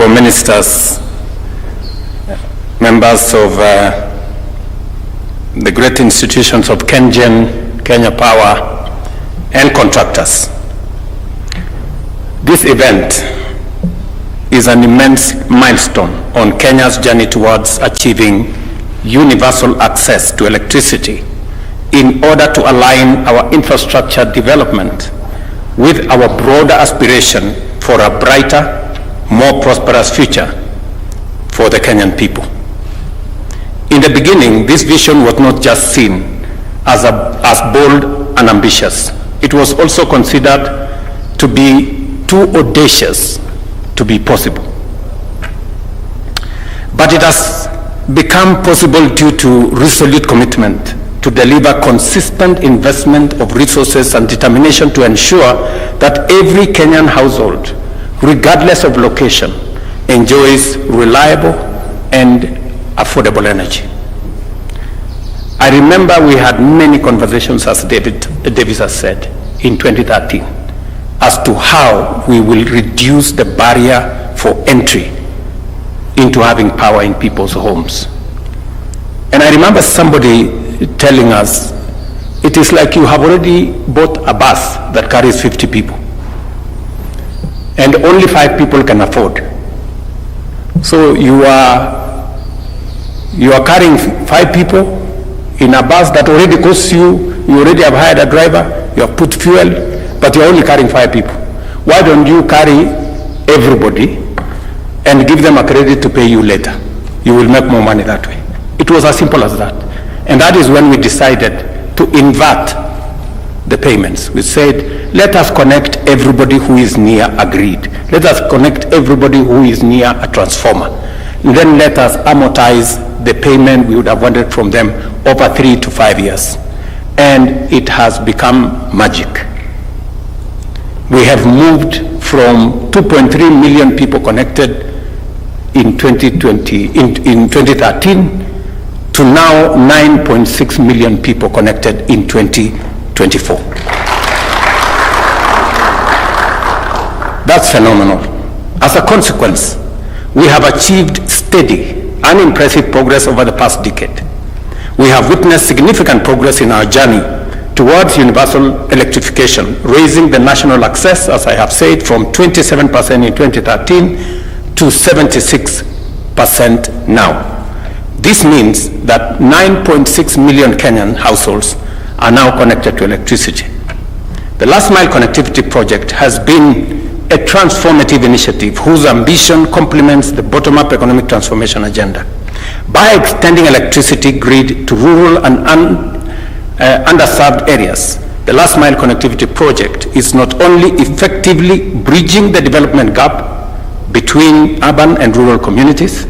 honorable ministers, members of the great institutions of KenGen, Kenya Power, and contractors. This event is an immense milestone on Kenya's journey towards achieving universal access to electricity in order to align our infrastructure development with our broader aspiration for a brighter, more prosperous future for the Kenyan people. In the beginning, this vision was not just seen as bold and ambitious. It was also considered to be too audacious to be possible. But it has become possible due to resolute commitment to deliver consistent investment of resources and determination to ensure that every Kenyan household, regardless of location, enjoys reliable and affordable energy. I remember we had many conversations, as Davis has said, in 2013, as to how we will reduce the barrier for entry into having power in people's homes. And I remember somebody telling us, it is like you have already bought a bus that carries 50 people, and only 5 people can afford. So you are carrying 5 people in a bus that already costs you already have hired a driver, you have put fuel, but you're only carrying 5 people. Why don't you carry everybody and give them a credit to pay you later? You will make more money that way. It was as simple as that. And that is when we decided to invert the payments. We said, let us connect everybody who is near a grid. Let us connect everybody who is near a transformer. And then let us amortize the payment we would have wanted from them over 3 to 5 years. And it has become magic. We have moved from 2.3 million people connected in 2013 to now 9.6 million people connected in 2024. That's phenomenal. As a consequence, we have achieved steady and impressive progress over the past decade. We have witnessed significant progress in our journey towards universal electrification, raising the national access, as I have said, from 27% in 2013 to 76% now. This means that 9.6 million Kenyan households are now connected to electricity. The Last Mile Connectivity Project has been a transformative initiative whose ambition complements the bottom-up economic transformation agenda. By extending electricity grid to rural and underserved areas, the Last Mile Connectivity Project is not only effectively bridging the development gap between urban and rural communities,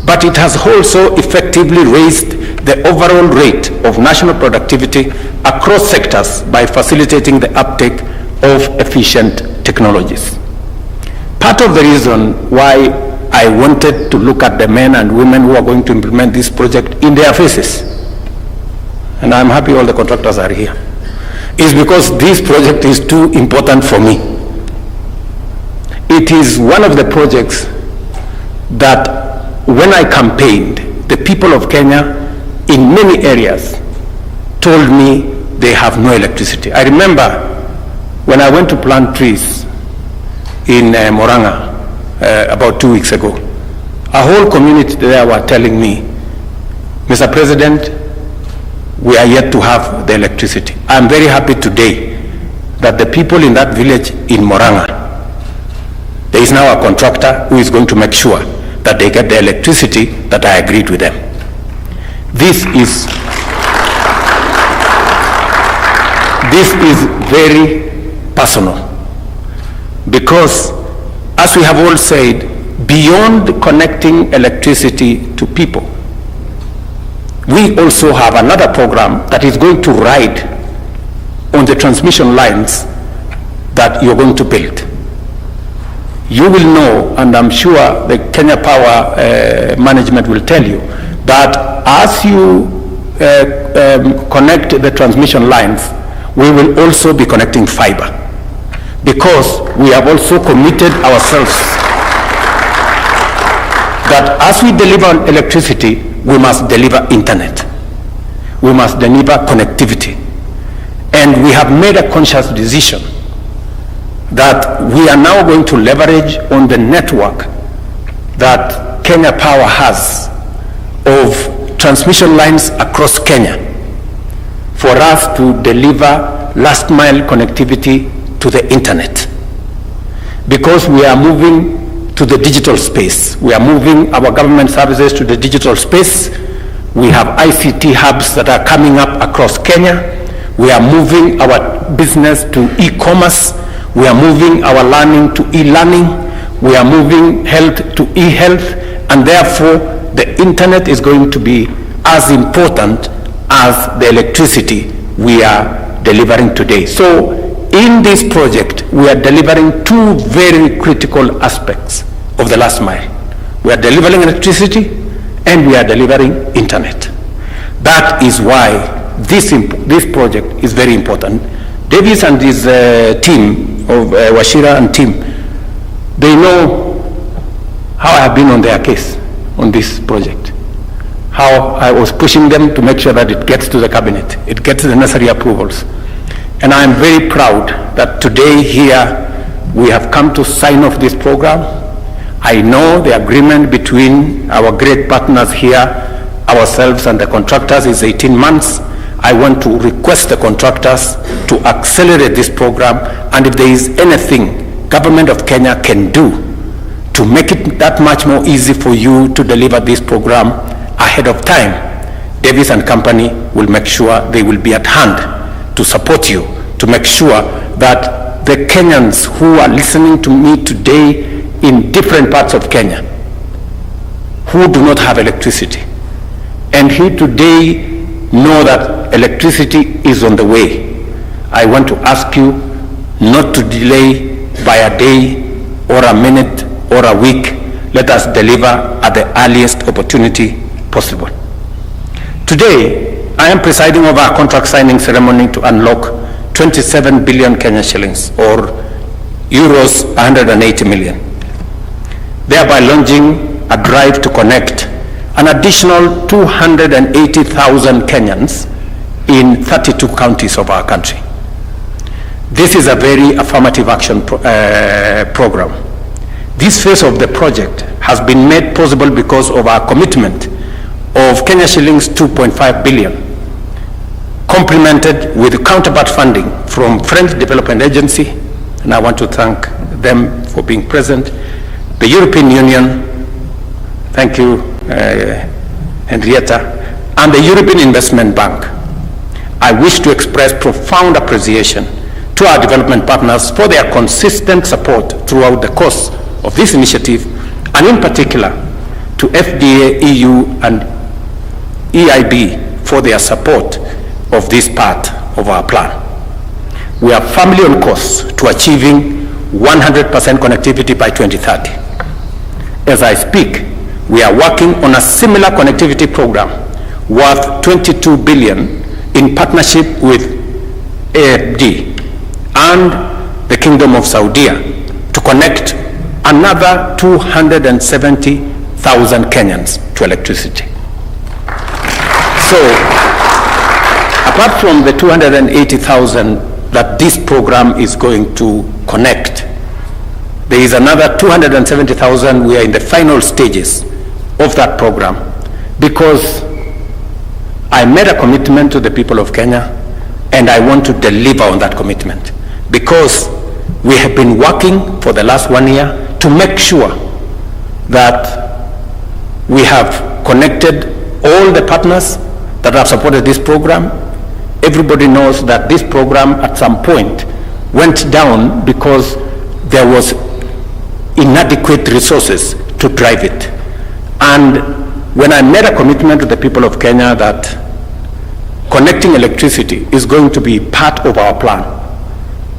but it has also effectively raised the overall rate of national productivity across sectors by facilitating the uptake of efficient technologies. Part of the reason why I wanted to look at the men and women who are going to implement this project in their faces, and I'm happy all the contractors are here, is because this project is too important for me. It is one of the projects that when I campaigned, the people of Kenya in many areas told me they have no electricity. I remember when I went to plant trees in Moranga about 2 weeks ago, a whole community there were telling me, Mr. President, we are yet to have the electricity. I'm very happy today that the people in that village in Moranga, there is now a contractor who is going to make sure that they get the electricity that I agreed with them. This is very personal, because as we have all said, beyond connecting electricity to people, we also have another program that is going to ride on the transmission lines that you're going to build. You will know, and I'm sure the Kenya Power management will tell you, that as you connect the transmission lines, we will also be connecting fiber, because we have also committed ourselves that as we deliver electricity, we must deliver internet. We must deliver connectivity. And we have made a conscious decision that we are now going to leverage on the network that Kenya Power has of transmission lines across Kenya for us to deliver last mile connectivity to the internet. Because we are moving to the digital space. We are moving our government services to the digital space. We have ICT hubs that are coming up across Kenya. We are moving our business to e-commerce. We are moving our learning to e-learning. We are moving health to e-health. And therefore, the internet is going to be as important as the electricity we are delivering today. So, in this project, we are delivering two very critical aspects of the last mile. We are delivering electricity and we are delivering internet. That is why this project is very important. Davis and his team of Wachira and team, they know how I have been on their case on this project. How I was pushing them to make sure that it gets to the cabinet, it gets the necessary approvals. And I am very proud that today here we have come to sign off this program. I know the agreement between our great partners here, ourselves and the contractors, is 18 months. I want to request the contractors to accelerate this program, and if there is anything government of Kenya can do to make it that much more easy for you to deliver this program ahead of time, Davis and company will make sure they will be at hand to support you, to make sure that the Kenyans who are listening to me today in different parts of Kenya, who do not have electricity, and who today know that electricity is on the way, I want to ask you not to delay by a day or a minute or a week. Let us deliver at the earliest opportunity possible. Today, I am presiding over a contract signing ceremony to unlock 27 billion Kenyan shillings, or euros 180 million, thereby launching a drive to connect an additional 280,000 Kenyans in 32 counties of our country. This is a very affirmative action program. This phase of the project has been made possible because of our commitment of Kenya shillings 2.5 billion, complemented with counterpart funding from French Development Agency, and I want to thank them for being present, the European Union, thank you, Henrietta, and the European Investment Bank. I wish to express profound appreciation to our development partners for their consistent support throughout the course of this initiative, and in particular to FDA, EU, and EIB for their support of this part of our plan. We are firmly on course to achieving 100% connectivity by 2030. As I speak, we are working on a similar connectivity program worth 22 billion in partnership with AFD and the Kingdom of Saudi to connect another 270,000 Kenyans to electricity. So, apart from the 280,000 that this program is going to connect, there is another 270,000. We are in the final stages of that program because I made a commitment to the people of Kenya and I want to deliver on that commitment, because we have been working for the last 1 year to make sure that we have connected all the partners that have supported this program. Everybody knows that this program at some point went down because there was inadequate resources to drive it. And when I made a commitment to the people of Kenya that connecting electricity is going to be part of our plan,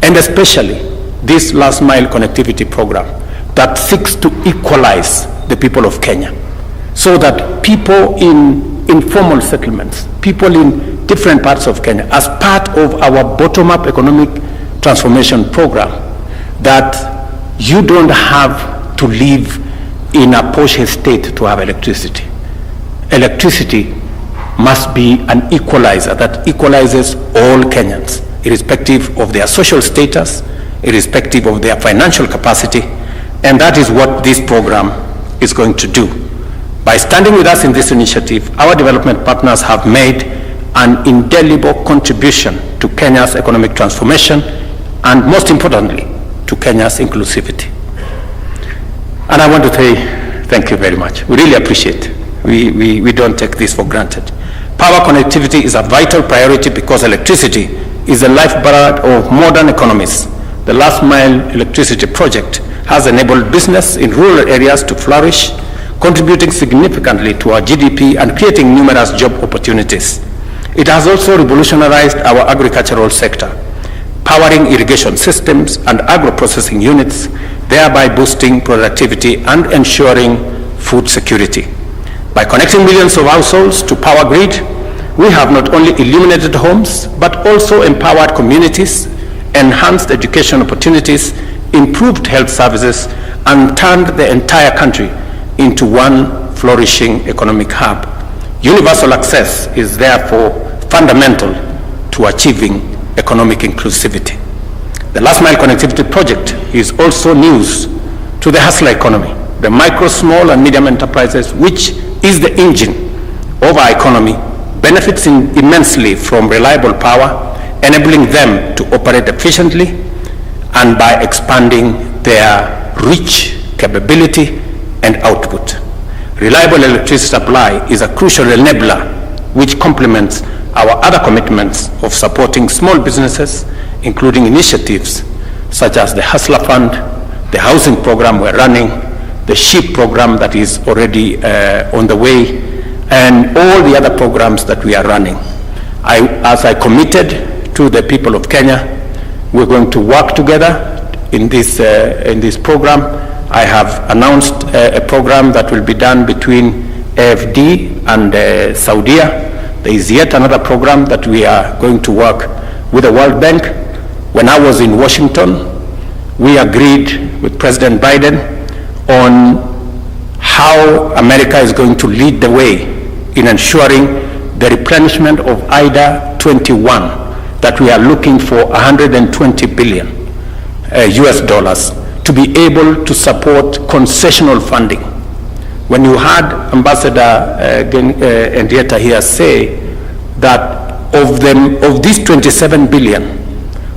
and especially this last mile connectivity program that seeks to equalize the people of Kenya, so that people in informal settlements, people in different parts of Kenya, as part of our bottom-up economic transformation program, that you don't have to live in a posh estate to have electricity. Electricity must be an equalizer that equalizes all Kenyans, irrespective of their social status, irrespective of their financial capacity, and that is what this program is going to do. By standing with us in this initiative, our development partners have made an indelible contribution to Kenya's economic transformation and, most importantly, to Kenya's inclusivity. And I want to say thank you very much. We really appreciate it. We don't take this for granted. Power connectivity is a vital priority because electricity is the lifeblood of modern economies. The last mile electricity project has enabled business in rural areas to flourish, contributing significantly to our GDP and creating numerous job opportunities. It has also revolutionized our agricultural sector, powering irrigation systems and agro-processing units, thereby boosting productivity and ensuring food security. By connecting millions of households to power grid, we have not only illuminated homes, but also empowered communities, enhanced education opportunities, improved health services, and turned the entire country into one flourishing economic hub. Universal access is therefore fundamental to achieving economic inclusivity. The last mile connectivity project is also news to the hustler economy, the micro, small, and medium enterprises, which is the engine of our economy, benefits immensely from reliable power, enabling them to operate efficiently and by expanding their reach, capability, and output. Reliable electricity supply is a crucial enabler which complements our other commitments of supporting small businesses, including initiatives such as the Hustler Fund, the housing program we're running, the SHIP program that is already on the way, and all the other programs that we are running. As I committed to the people of Kenya, we're going to work together in this program. I have announced a program that will be done between AFD and Saudi. There is yet another program that we are going to work with the World Bank. When I was in Washington, we agreed with President Biden on how America is going to lead the way in ensuring the replenishment of IDA 21, that we are looking for 120 billion US dollars to be able to support concessional funding. When you heard Ambassador Henrietta here say that of these 27 billion,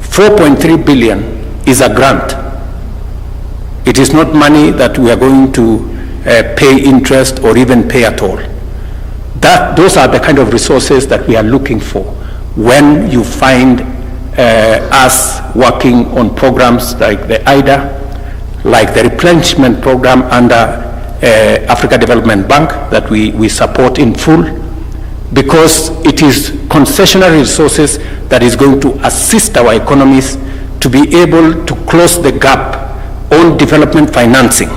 4.3 billion is a grant. It is not money that we are going to pay interest or even pay at all. Those are the kind of resources that we are looking for when you find us working on programs like the IDA, like the replenishment program under Africa Development Bank that we support in full, because it is concessionary resources that is going to assist our economies to be able to close the gap on development financing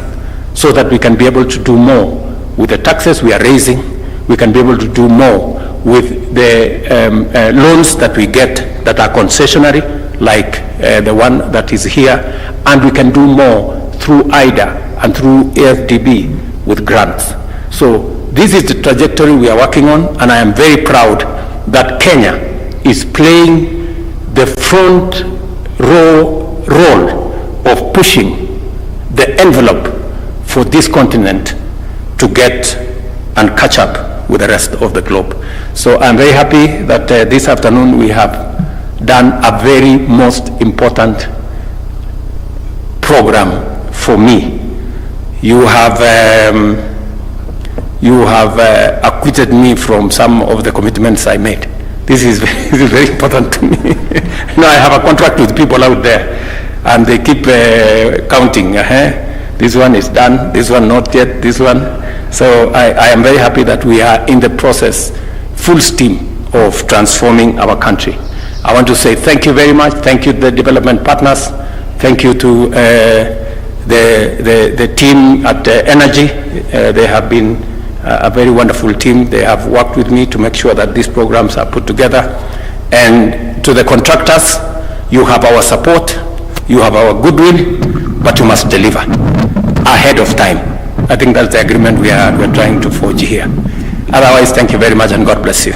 so that we can be able to do more with the taxes we are raising. We can be able to do more with the loans that we get that are concessionary, like the one that is here, and we can do more through IDA and through AFDB with grants. So this is the trajectory we are working on, and I am very proud that Kenya is playing the front row role of pushing the envelope for this continent to get and catch up with the rest of the globe. So I'm very happy that this afternoon we have done a very most important program for me. You have acquitted me from some of the commitments I made. This is very important to me. Now I have a contract with people out there, and they keep counting. This one is done, this one not yet, this one. So I am very happy that we are in the process, full steam, of transforming our country. I want to say thank you very much. Thank you to the development partners. Thank you to the team at Energy. They have been a very wonderful team. They have worked with me to make sure that these programs are put together. And to the contractors, you have our support, you have our goodwill, but you must deliver ahead of time. I think that's the agreement we are trying to forge here. Otherwise, thank you very much and God bless you.